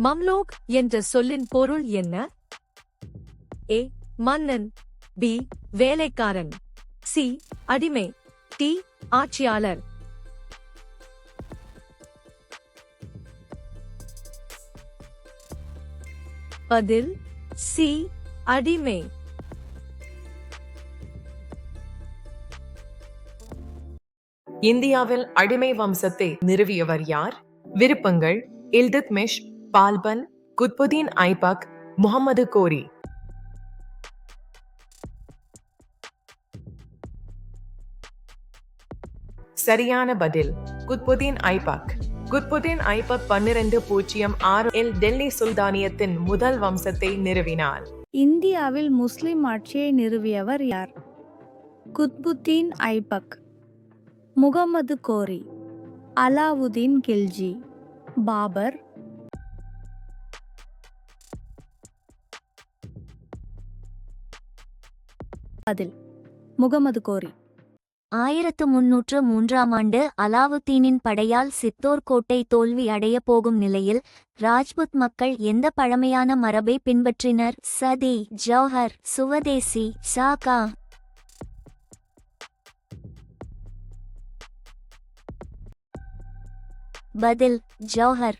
Mamluk என்ற சொல்லின் பொருள் என்ன? ஏ. மன்னன். பி. வேலைக்காரன். சி. அடிமை. டி. ஆட்சியாளர். பதில் சி. அடிமை. இந்தியாவில் அடிமை வம்சத்தை நிறுவியவர் யார்? விருப்பங்கள்: இல்துத்மிஷ், பால்பன், குத்புதீன் ஐபக், முகமது கோரி. சரியான பதில் குத்புதீன் ஐபக். குத்புதீன் ஐபக் 1206 டெல்லி சுல்தானியத்தின் முதல் வம்சத்தை நிறுவினார். இந்தியாவில் முஸ்லிம் ஆட்சியை நிறுவியவர் யார்? குத்புதீன் ஐபக், முகமது கோரி, அலாவுதீன் கில்ஜி, பாபர். பதில் முகமது கோரி. 1303 அலாவுத்தீனின் படையால் சித்தோர் கோட்டை தோல்வி அடைய போகும் நிலையில் ராஜ்புத் மக்கள் எந்த பழமையான மரபை பின்பற்றினர்? சதி, ஜௌஹர், சுவதேசி, சாகா. பதில் jauhar.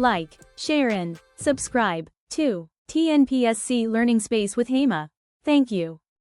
Like, share and subscribe to TNPSC Learning Space with Hema. Thank you.